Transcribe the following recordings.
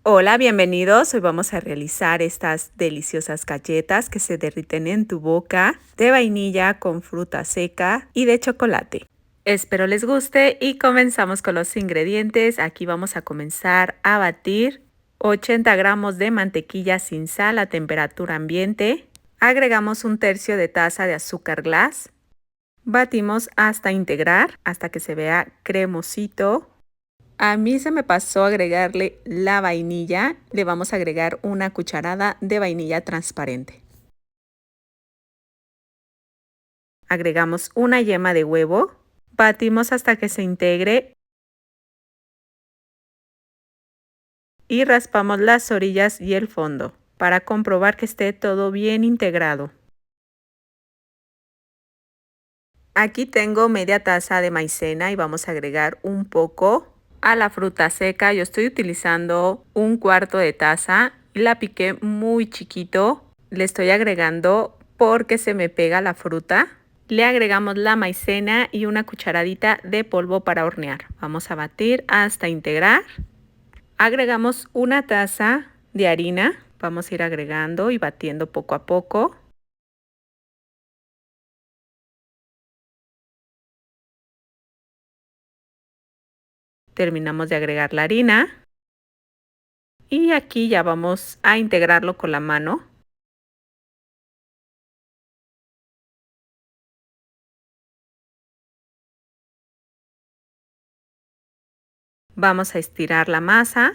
Hola, bienvenidos. Hoy vamos a realizar estas deliciosas galletas que se derriten en tu boca de vainilla con fruta seca y de chocolate. Espero les guste y comenzamos con los ingredientes. Aquí vamos a comenzar a batir 80 gramos de mantequilla sin sal a temperatura ambiente. Agregamos 1/3 de taza de azúcar glass. Batimos hasta integrar, hasta que se vea cremosito. A mí se me pasó agregarle la vainilla. Le vamos a agregar una cucharada de vainilla transparente. Agregamos una yema de huevo. Batimos hasta que se integre. Y raspamos las orillas y el fondo para comprobar que esté todo bien integrado. Aquí tengo media taza de maicena y vamos a agregar un poco a la fruta seca. Yo estoy utilizando 1/4 de taza y la piqué muy chiquito. Le estoy agregando porque se me pega la fruta. Le agregamos la maicena y una cucharadita de polvo para hornear. Vamos a batir hasta integrar. Agregamos una taza de harina. Vamos a ir agregando y batiendo poco a poco. Terminamos de agregar la harina. Y aquí ya vamos a integrarlo con la mano. Vamos a estirar la masa.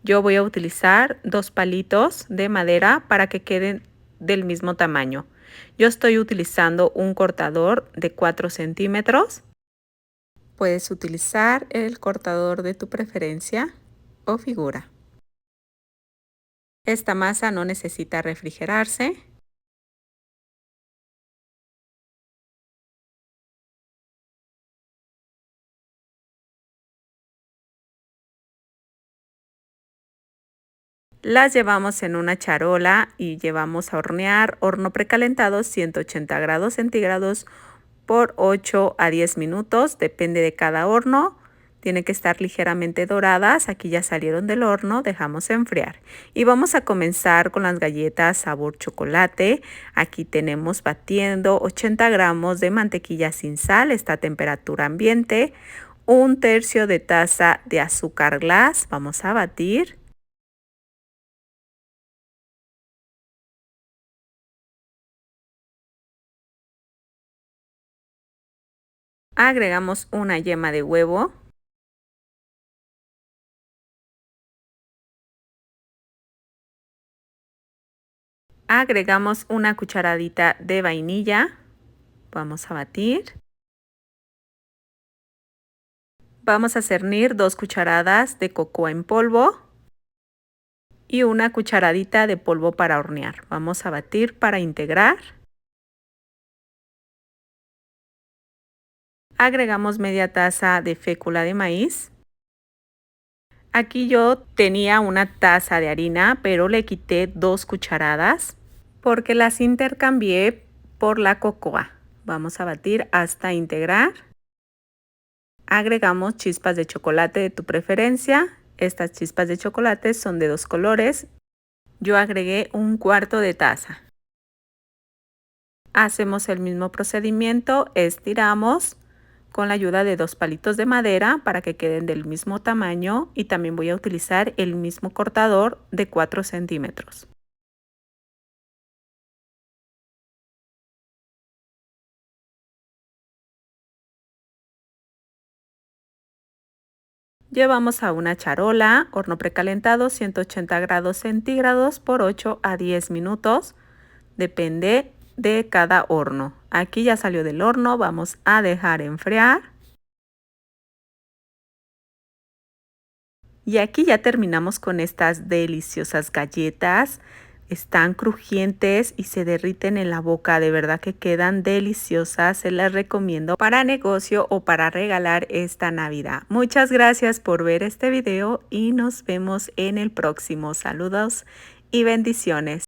Yo voy a utilizar 2 palitos de madera para que queden del mismo tamaño. Yo estoy utilizando un cortador de 4 centímetros. Puedes utilizar el cortador de tu preferencia o figura. Esta masa no necesita refrigerarse. Las llevamos en una charola y llevamos a hornear, horno precalentado 180 grados centígrados por 8 a 10 minutos, depende de cada horno. Tienen que estar ligeramente doradas. Aquí ya salieron del horno, dejamos enfriar. Y vamos a comenzar con las galletas sabor chocolate. Aquí tenemos batiendo 80 gramos de mantequilla sin sal, está a temperatura ambiente, 1/3 de taza de azúcar glass. Vamos a batir. Agregamos una yema de huevo. Agregamos una cucharadita de vainilla. Vamos a batir. Vamos a cernir 2 cucharadas de cocoa en polvo y una cucharadita de polvo para hornear. Vamos a batir para integrar. Agregamos media taza de fécula de maíz. Aquí yo tenía una taza de harina, pero le quité 2 cucharadas porque las intercambié por la cocoa. Vamos a batir hasta integrar. Agregamos chispas de chocolate de tu preferencia. Estas chispas de chocolate son de 2 colores. Yo agregué 1/4 de taza. Hacemos el mismo procedimiento, estiramos con la ayuda de 2 palitos de madera para que queden del mismo tamaño y también voy a utilizar el mismo cortador de 4 centímetros. Llevamos a una charola, horno precalentado 180 grados centígrados por 8 a 10 minutos, depende de cada horno. Aquí ya salió del horno, vamos a dejar enfriar. Y aquí ya terminamos con estas deliciosas galletas. Están crujientes y se derriten en la boca, de verdad que quedan deliciosas. Se las recomiendo para negocio o para regalar esta Navidad. Muchas gracias por ver este video y nos vemos en el próximo. Saludos y bendiciones.